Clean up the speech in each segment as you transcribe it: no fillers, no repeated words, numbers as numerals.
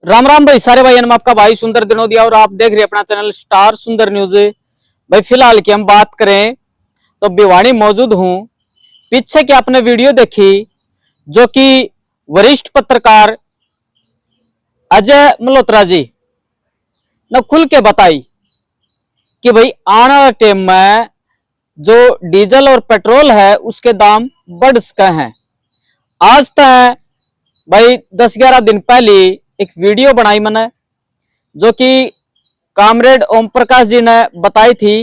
राम राम भाई, सारे भाई हम आपका भाई सुंदर दिनोदिया और आप देख रहे हैं अपना चैनल स्टार सुंदर न्यूज। भाई फिलहाल की हम बात करें तो भिवाड़ी मौजूद हूं। पीछे की आपने वीडियो देखी जो कि वरिष्ठ पत्रकार अजय मल्होत्रा जी ने खुल के बताई कि भाई आने वाले टाइम में जो डीजल और पेट्रोल है उसके दाम बढ़ सके हैं। आज तक भाई 10-11 दिन पहले एक वीडियो बनाई मैंने जो कि कामरेड ओम प्रकाश जी ने बताई थी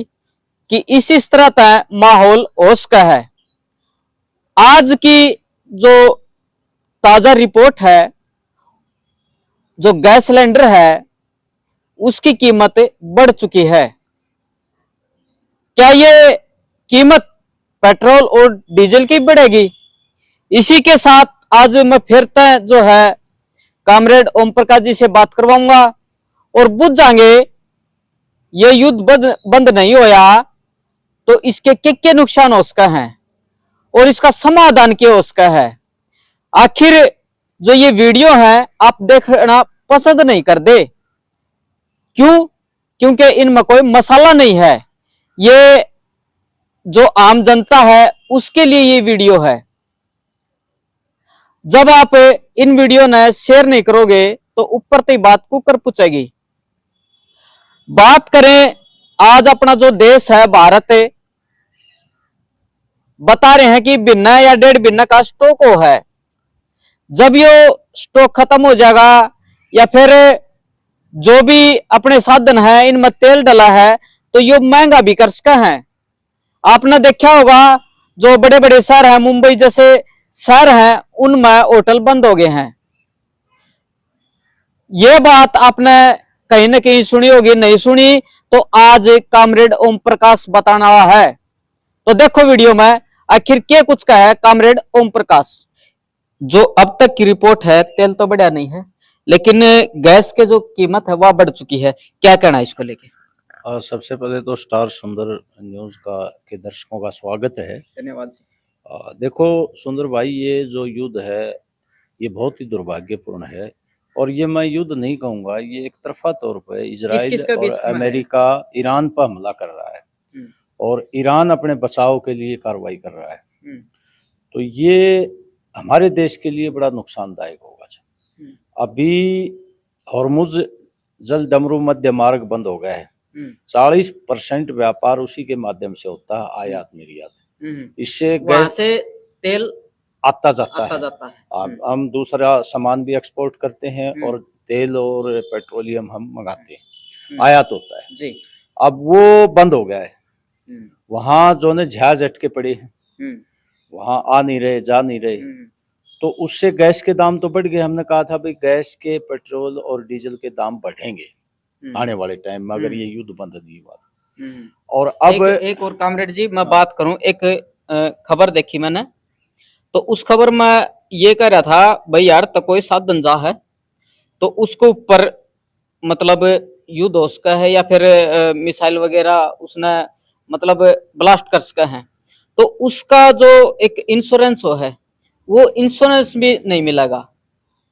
कि इस तरह का माहौल हो सका है। आज की जो ताजा रिपोर्ट है, जो गैस सिलेंडर है उसकी कीमत बढ़ चुकी है। क्या ये कीमत पेट्रोल और डीजल की बढ़ेगी? इसी के साथ आज मैं फिर तय जो है कामरेड ओम प्रकाश जी से बात करवाऊंगा और बुझ जाएंगे ये युद्ध बंद नहीं होया तो इसके क्या नुकसान हो सका है और इसका समाधान क्या हो सका है। आखिर जो ये वीडियो है आप देखना पसंद नहीं कर दे, क्यों? क्योंकि इनमें कोई मसाला नहीं है। ये जो आम जनता है उसके लिए ये वीडियो है। जब आप इन वीडियो ने शेयर नहीं करोगे तो ऊपर तक बात कुकर पूछेगी। बात करें आज अपना जो देश है भारत, बता रहे हैं कि बिन्ना या 1.5 बिन्ना का स्टॉक हो है। जब ये स्टॉक खत्म हो जाएगा या फिर जो भी अपने साधन है इनमें तेल डला है तो ये महंगा भी कर सका है। आपने देखा होगा जो बड़े बड़े शहर हैं, मुंबई जैसे शहर हैं, उनमें होटल बंद हो गए हैं। ये बात आपने कहीं ना कहीं सुनी होगी, नहीं सुनी तो आज कामरेड ओम प्रकाश बताने वाला है। तो देखो वीडियो में आखिर क्या कुछ का है कामरेड ओम प्रकाश। जो अब तक की रिपोर्ट है, तेल तो बढ़ा नहीं है लेकिन गैस के जो कीमत है वह बढ़ चुकी है। क्या कहना है इसको लेके? सबसे पहले तो स्टार सुंदर न्यूज का के दर्शकों का स्वागत है। धन्यवाद जी। देखो सुंदर भाई, ये जो युद्ध है ये बहुत ही दुर्भाग्यपूर्ण है और ये मैं युद्ध नहीं कहूंगा, ये एक तरफा तौर पर इजराइल और अमेरिका ईरान पर हमला कर रहा है और ईरान अपने बचाव के लिए कार्रवाई कर रहा है। तो ये हमारे देश के लिए बड़ा नुकसानदायक होगा। अभी हॉर्मुज जल डमरू मध्य मार्ग बंद हो गया है। 40% व्यापार उसी के माध्यम से होता है, आयात निर्यात। इससे गैस से तेल आता जाता है। हम दूसरा सामान भी एक्सपोर्ट करते हैं और तेल और पेट्रोलियम हम मंगाते हैं, आयात होता है जी। अब वो बंद हो गया है। वहां जो ने जहाज अटके पड़े हैं, वहां आ नहीं रहे, जा नहीं रहे, तो उससे गैस के दाम तो बढ़ गए। हमने कहा था भाई गैस के, पेट्रोल और डीजल के दाम बढ़ेंगे आने वाले टाइम में अगर ये युद्ध बंद नहीं हुआ। और अब एक और कामरेड जी मैं बात करूं, एक खबर देखी मैंने, तो उस खबर में ये कह रहा था भाई यार तो कोई साधन जा है तो उसको ऊपर मतलब युद्ध हो सका है या फिर मिसाइल वगैरह उसने मतलब ब्लास्ट कर सका है तो उसका जो एक इंश्योरेंस हो है वो इंश्योरेंस भी नहीं मिलेगा,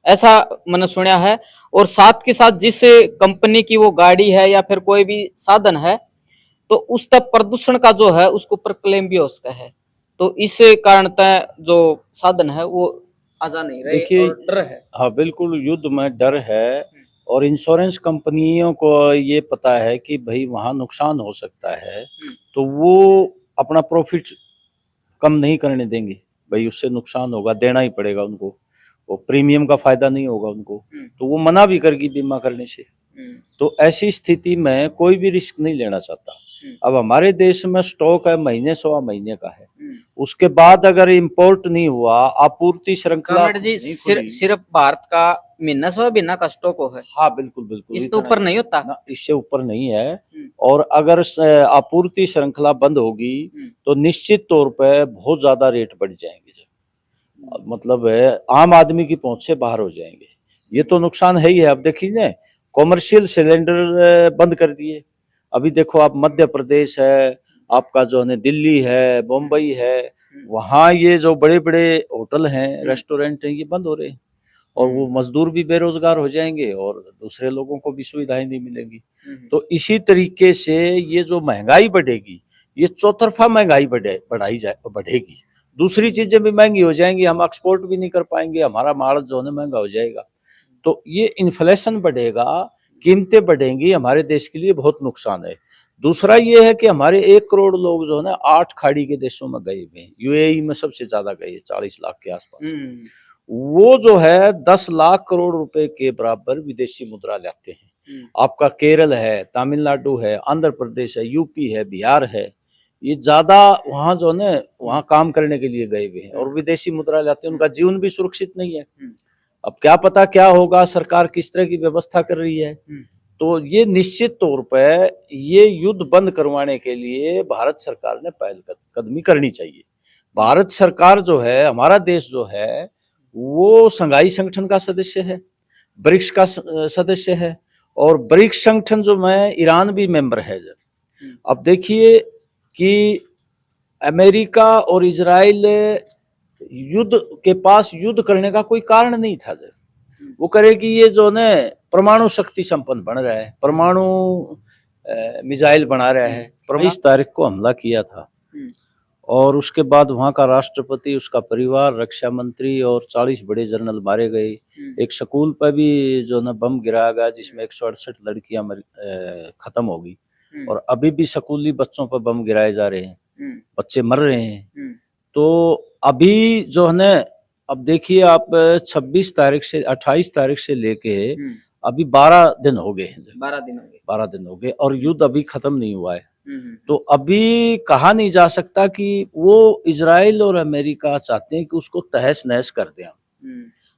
ऐसा मैंने सुना है। और साथ के साथ जिस कंपनी की वो गाड़ी है या फिर कोई भी साधन है तो उस तक प्रदूषण का जो है उसको ऊपर क्लेम भी हो सका है। तो इस कारण जो साधन है वो आजा नहीं रहे। देखिए डर है। हाँ बिल्कुल, युद्ध में डर है और इंश्योरेंस कंपनियों को ये पता है कि भाई वहां नुकसान हो सकता है तो वो अपना प्रॉफिट कम नहीं करने देंगे। भाई उससे नुकसान होगा, देना ही पड़ेगा उनको, वो प्रीमियम का फायदा नहीं होगा उनको, तो वो मना भी करेगी बीमा करने से। तो ऐसी स्थिति में कोई भी रिस्क नहीं लेना चाहता। अब हमारे देश में स्टॉक है महीने सवा महीने का है, उसके बाद अगर इंपोर्ट नहीं हुआ, आपूर्ति श्रृंखला जी सिर्फ भारत का महीना सवा महीना का स्टॉक हो है। हाँ बिल्कुल बिल्कुल, इससे ऊपर नहीं होता ना, इससे ऊपर नहीं है। और अगर आपूर्ति श्रृंखला बंद होगी तो निश्चित तौर पे बहुत ज्यादा रेट बढ़ जाएंगे, मतलब है आम आदमी की पहुंच से बाहर हो जाएंगे। ये तो नुकसान है ही है। अब देखिए ना, कॉमर्शियल सिलेंडर बंद कर दिए। अभी देखो आप, मध्य प्रदेश है आपका, जो है दिल्ली है, मुंबई है, वहाँ ये जो बड़े बड़े होटल हैं, रेस्टोरेंट हैं, ये बंद हो रहे हैं और वो मजदूर भी बेरोजगार हो जाएंगे और दूसरे लोगों को भी सुविधाएं नहीं मिलेंगी। तो इसी तरीके से ये जो महंगाई बढ़ेगी, ये चौतरफा महंगाई बढ़ेगी। दूसरी चीजें भी महंगी हो जाएंगी, हम एक्सपोर्ट भी नहीं कर पाएंगे, हमारा माल जो है महंगा हो जाएगा। तो ये इन्फ्लेशन बढ़ेगा, कीमतें बढ़ेंगी, हमारे देश के लिए बहुत नुकसान है। दूसरा ये है कि हमारे 1 करोड़ लोग जो है ना 8 खाड़ी के देशों में गए हुए हैं। यूएई में सबसे ज्यादा गए, 40 लाख के आसपास। वो जो है 10 लाख करोड़ रुपए के बराबर विदेशी मुद्रा लाते हैं। आपका केरल है, तमिलनाडु है, आंध्र प्रदेश है, यूपी है, बिहार है, ये ज्यादा वहां जो है ना वहां काम करने के लिए गए हुए हैं और विदेशी मुद्रा लाते हैं। उनका जीवन भी सुरक्षित नहीं है। अब क्या पता क्या होगा, सरकार किस तरह की व्यवस्था कर रही है। तो ये निश्चित तौर पर ये युद्ध बंद करवाने के लिए भारत सरकार ने पहलकदमी करनी चाहिए। भारत सरकार जो है, हमारा देश जो है, वो संघाई संगठन का सदस्य है, ब्रिक्स का सदस्य है, और ब्रिक्स संगठन जो में ईरान भी मेंबर है। अब देखिए कि अमेरिका और इजराइल युद्ध के पास युद्ध करने का कोई कारण नहीं था। वो करे कि ये जो ने परमाणु शक्ति संपन्न बन रहा है, परमाणु मिसाइल बना रहा है। 22 तारीख को हमला किया था और उसके बाद वहां का राष्ट्रपति, उसका परिवार, रक्षा मंत्री और 40 बड़े जनरल मारे गए। एक स्कूल पर भी जो ना बम गिराया गया जिसमें 168 लड़कियां खत्म हो गई। और अभी भी स्कूली बच्चों पर बम गिराए जा रहे हैं, बच्चे मर रहे हैं। तो अभी जो है ना, अब देखिए आप 26 तारीख से 28 तारीख से लेके अभी 12 दिन हो गए। 12 दिन हो गए और युद्ध अभी खत्म नहीं हुआ है। तो अभी कहा नहीं जा सकता कि वो इजराइल और अमेरिका चाहते हैं कि उसको तहस नहस कर दें।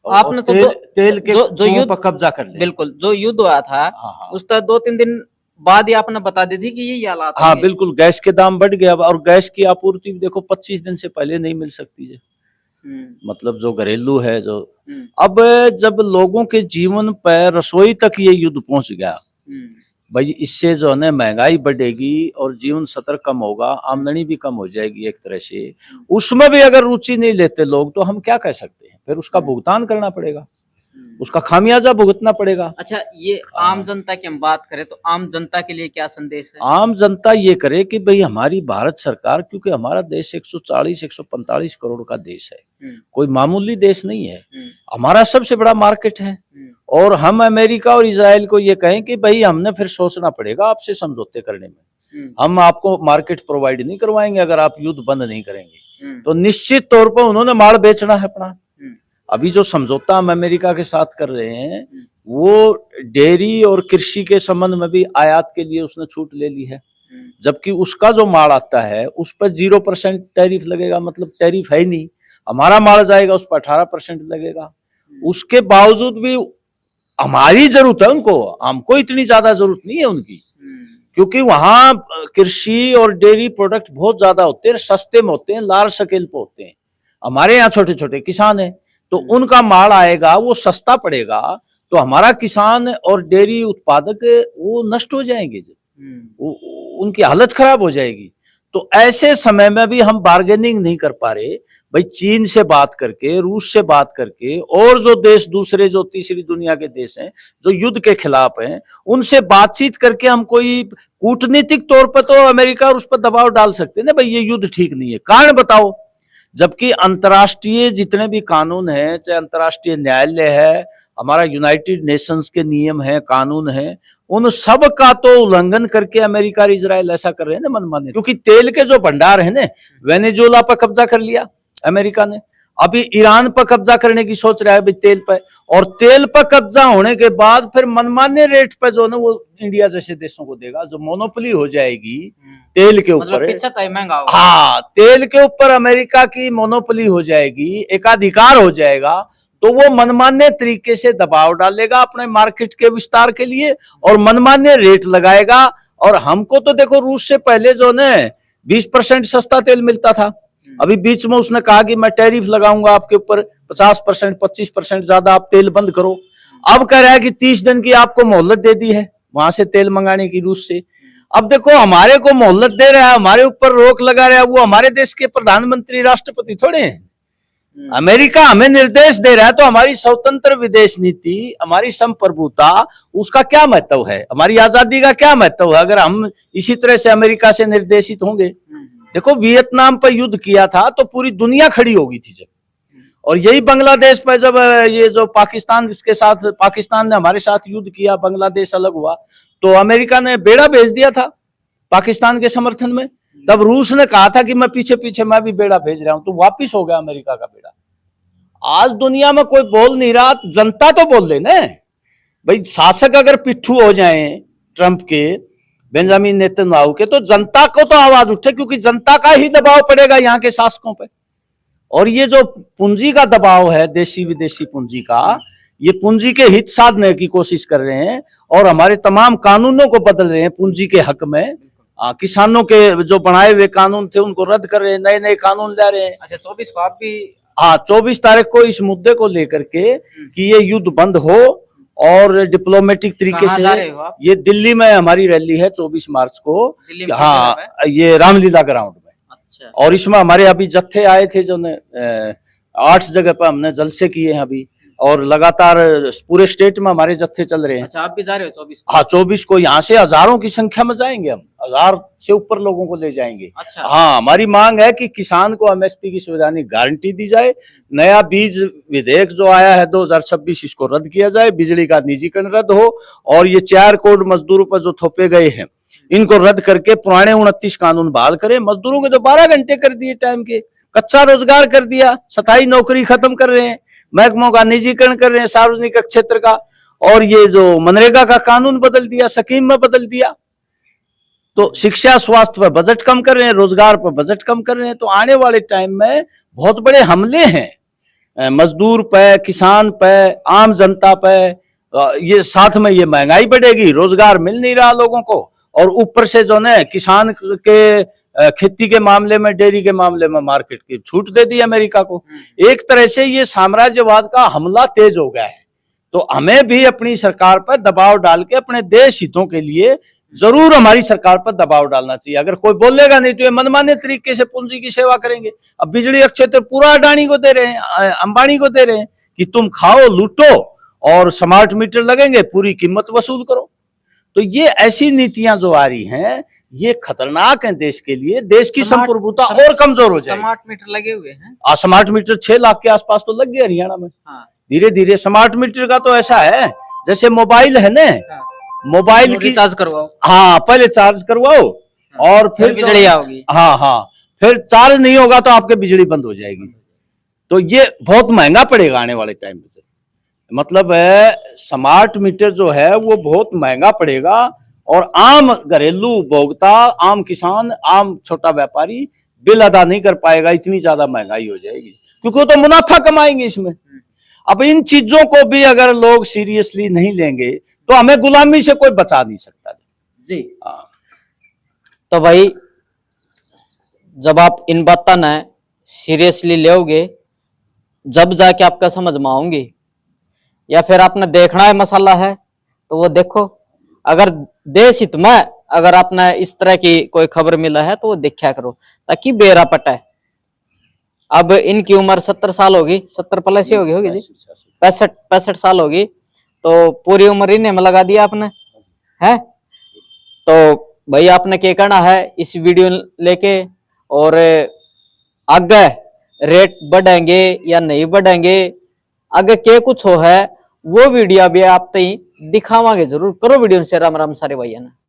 आपने तो तेल के जो युद्ध पर कब्जा कर ले। बिल्कुल, जो युद्ध हुआ था उस तक 2-3 दिन बाद ही आपने बता दी थी कि ये हालात। हाँ बिल्कुल, गैस के दाम बढ़ गया और गैस की आपूर्ति देखो 25 दिन से पहले नहीं मिल सकती है। मतलब जो घरेलू है जो अब जब लोगों के जीवन पर रसोई तक ये युद्ध पहुंच गया, भाई इससे जो है ना महंगाई बढ़ेगी और जीवन स्तर कम होगा, आमदनी भी कम हो जाएगी एक तरह से। उसमें भी अगर रुचि नहीं लेते लोग तो हम क्या कह सकते हैं, फिर उसका भुगतान करना पड़ेगा, उसका खामियाजा भुगतना पड़ेगा। अच्छा, ये आम जनता की हम बात करें तो आम जनता के लिए क्या संदेश है? आम जनता ये करे कि भाई हमारी भारत सरकार, क्योंकि हमारा देश 140-145 करोड़ का देश है, कोई मामूली देश नहीं है, हमारा सबसे बड़ा मार्केट है। और हम अमेरिका और इजराइल को ये कहें कि भाई हमने फिर सोचना पड़ेगा आपसे समझौते करने में, हम आपको मार्केट प्रोवाइड नहीं करवाएंगे अगर आप युद्ध बंद नहीं करेंगे। तो निश्चित तौर पर उन्होंने माल बेचना है अपना। अभी जो समझौता हम अमेरिका के साथ कर रहे हैं वो डेयरी और कृषि के संबंध में भी आयात के लिए उसने छूट ले ली है, जबकि उसका जो माल आता है उस पर 0% टैरिफ लगेगा, मतलब टैरिफ है ही नहीं। हमारा माल जाएगा उस पर 18% लगेगा। उसके बावजूद भी हमारी जरूरत है उनको, हमको इतनी ज्यादा जरूरत नहीं है उनकी, क्योंकि वहां कृषि और डेयरी प्रोडक्ट बहुत ज्यादा होते हैं, सस्ते में होते हैं, लार्ज स्केल पे होते हैं। हमारे यहाँ छोटे छोटे किसान हैं तो उनका माल आएगा वो सस्ता पड़ेगा, तो हमारा किसान और डेयरी उत्पादक वो नष्ट हो जाएंगे, उनकी हालत खराब हो जाएगी। तो ऐसे समय में भी हम बार्गेनिंग नहीं कर पा रहे। भाई चीन से बात करके, रूस से बात करके, और जो देश दूसरे जो तीसरी दुनिया के देश हैं जो युद्ध के खिलाफ हैं, उनसे बातचीत करके हम कोई कूटनीतिक तौर पर तो अमेरिका और उस पर दबाव डाल सकते हैं ना, भाई ये युद्ध ठीक नहीं है, कारण बताओ। जबकि अंतर्राष्ट्रीय जितने भी कानून हैं, चाहे अंतर्राष्ट्रीय न्यायालय है, हमारा यूनाइटेड नेशंस के नियम है, कानून है, उन सब का तो उल्लंघन करके अमेरिका और इजराइल ऐसा कर रहे हैं ना मनमाने। क्योंकि तेल के जो भंडार है ना, वेनेजुएला पर कब्जा कर लिया अमेरिका ने, अभी ईरान पर कब्जा करने की सोच रहा है तेल पर, और तेल पर कब्जा होने के बाद फिर मनमाने रेट पर जो है वो इंडिया जैसे देशों को देगा, जो मोनोपोली हो जाएगी तेल के ऊपर। मतलब हाँ, तेल के ऊपर अमेरिका की मोनोपोली हो जाएगी, एकाधिकार हो जाएगा, तो वो मनमान्य तरीके से दबाव डालेगा अपने मार्केट के विस्तार के लिए और मनमान्य रेट लगाएगा। और हमको तो देखो रूस से पहले जो ने 20% सस्ता तेल मिलता था, अभी बीच में उसने कहा कि मैं टैरिफ लगाऊंगा आपके ऊपर 50%, 25% ज्यादा आप तेल बंद करो। अब कह रहा है कि 30 दिन की आपको मोहलत दे दी है वहां से तेल मंगाने की, रूस से। अब देखो हमारे को मोहलत दे रहा है, हमारे ऊपर रोक लगा रहा है, वो हमारे देश के प्रधानमंत्री राष्ट्रपति थोड़े हैं, अमेरिका हमें निर्देश दे रहा है, तो हमारी स्वतंत्र विदेश नीति, हमारी संप्रभुता, उसका क्या महत्व है, हमारी आजादी का क्या महत्व है अगर हम इसी तरह से अमेरिका से निर्देशित होंगे। देखो वियतनाम पर युद्ध किया था तो पूरी दुनिया खड़ी हो गई थी जब, और यही बांग्लादेश पर जब ये जो पाकिस्तान, इसके साथ पाकिस्तान ने हमारे साथ युद्ध किया, बांग्लादेश अलग हुआ, तो अमेरिका ने बेड़ा भेज दिया था पाकिस्तान के समर्थन में। तब रूस ने कहा था कि मैं पीछे पीछे मैं भी बेड़ा भेज रहा हूं, तो वापिस हो गया अमेरिका का बेड़ा। आज दुनिया में कोई बोल नहीं रहा, जनता तो बोल ले ना भाई। शासक अगर पिट्ठू हो जाए ट्रंप के, बेंजामिन नेतन्याहू के, तो जनता को तो आवाज उठे, क्योंकि जनता का ही दबाव पड़ेगा यहाँ के शासकों पे। और ये जो पूंजी का दबाव है, देशी विदेशी पूंजी का, ये पूंजी के हित साधने की कोशिश कर रहे हैं और हमारे तमाम कानूनों को बदल रहे हैं पूंजी के हक में। किसानों के जो बनाए हुए कानून थे उनको रद्द कर रहे हैं, नए नए कानून ला रहे हैं। अच्छा 24 को आप भी, हाँ 24 तारीख को इस मुद्दे को लेकर के कि ये युद्ध बंद हो और डिप्लोमेटिक तरीके से, ये दिल्ली में हमारी रैली है 24 मार्च को। हाँ ये रामलीला ग्राउंड में। अच्छा। और इसमें हमारे अभी जत्थे आए थे जो 8 जगह पर हमने जलसे किए हैं अभी, और लगातार पूरे स्टेट में हमारे जत्थे चल रहे हैं। अच्छा आप भी जा रहे हो 24 को? हाँ 24 को यहाँ से हजारों की संख्या में जाएंगे हम, 1000 से ऊपर लोगों को ले जाएंगे। अच्छा। हाँ हमारी मांग है कि किसान को एमएसपी की संवैधानिक गारंटी दी जाए, नया बीज विधेयक जो आया है 2026 इसको रद्द किया जाए, बिजली का निजीकरण रद्द हो, और ये 4 करोड़ मजदूरों पर जो थोपे गए हैं इनको रद्द करके पुराने 29 कानून बहाल करें। मजदूरों के तो 12 घंटे कर दिए टाइम के, कच्चा रोजगार कर दिया, स्थायी नौकरी खत्म कर रहे हैं, महकमों का निजीकरण कर रहे हैं सार्वजनिक क्षेत्र का, और ये जो मनरेगा का कानून बदल दिया, स्कीम में बदल दिया। तो शिक्षा स्वास्थ्य पर बजट कम कर रहे हैं, रोजगार पर बजट कम कर रहे हैं। तो आने वाले टाइम में बहुत बड़े हमले हैं मजदूर पे, किसान पे, आम जनता पे। ये साथ में ये महंगाई बढ़ेगी, रोजगार मिल नहीं रहा लोगों को, और ऊपर से जो है किसान के खेती के मामले में, डेयरी के मामले में मार्केट की छूट दे दी अमेरिका को। एक तरह से ये साम्राज्यवाद का हमला तेज हो गया है। तो हमें भी अपनी सरकार पर दबाव डाल के अपने देश हितों के लिए जरूर हमारी सरकार पर दबाव डालना चाहिए। अगर कोई बोलेगा नहीं तो ये मनमाने तरीके से पूंजी की सेवा करेंगे। अब बिजली क्षेत्र पूरा अडानी को दे रहे हैं, अंबानी को दे रहे हैं कि तुम खाओ, लूटो, और स्मार्ट मीटर लगेंगे, पूरी कीमत वसूल करो। तो ये ऐसी नीतियां जो आ रही हैं ये खतरनाक है देश के लिए, देश की संप्रभुता और कमजोर हो जाएगी। स्मार्ट मीटर लगे हुए हैं, स्मार्ट मीटर 6 लाख के आसपास तो लग गए हरियाणा में। धीरे धीरे स्मार्ट मीटर का तो ऐसा है जैसे मोबाइल है ना, मोबाइल की चार्ज करवाओ, हाँ पहले चार्ज करवाओ और फिर बिजली आओगी। हाँ फिर चार्ज नहीं होगा तो आपके बिजली बंद हो जाएगी। तो ये बहुत महंगा पड़ेगा आने वाले टाइम में। मतलब है स्मार्ट मीटर जो है वो बहुत महंगा पड़ेगा, और आम घरेलू उपभोक्ता, आम किसान, आम छोटा व्यापारी बिल अदा नहीं कर पाएगा, इतनी ज्यादा महंगाई हो जाएगी, क्योंकि वो तो मुनाफा कमाएंगे इसमें। अब इन चीजों को भी अगर लोग सीरियसली नहीं लेंगे तो हमें गुलामी से कोई बचा नहीं सकता जी। तो भाई जब आप इन बातों ने सीरियसली लोगे, जब जाके आपका समझ में आऊंगी, या फिर आपने देखना है मसाला है तो वो देखो। अगर देश हित में अगर आपने इस तरह की कोई खबर मिला है तो वो देखा करो, ताकि बेरा पटा है। अब इनकी उम्र 70 साल होगी, 70 प्लस ही होगी जी, 65 साल होगी। तो पूरी उम्र इन्हें में लगा दिया आपने है। तो भाई आपने क्या करना है इस वीडियो लेके, और आगे रेट बढ़ेंगे या नहीं बढ़ेंगे, आगे क्या कुछ हो है वो वीडियो भी आप तई दिखावांगे जरूर। करो वीडियो से राम राम सारे भाई है ना।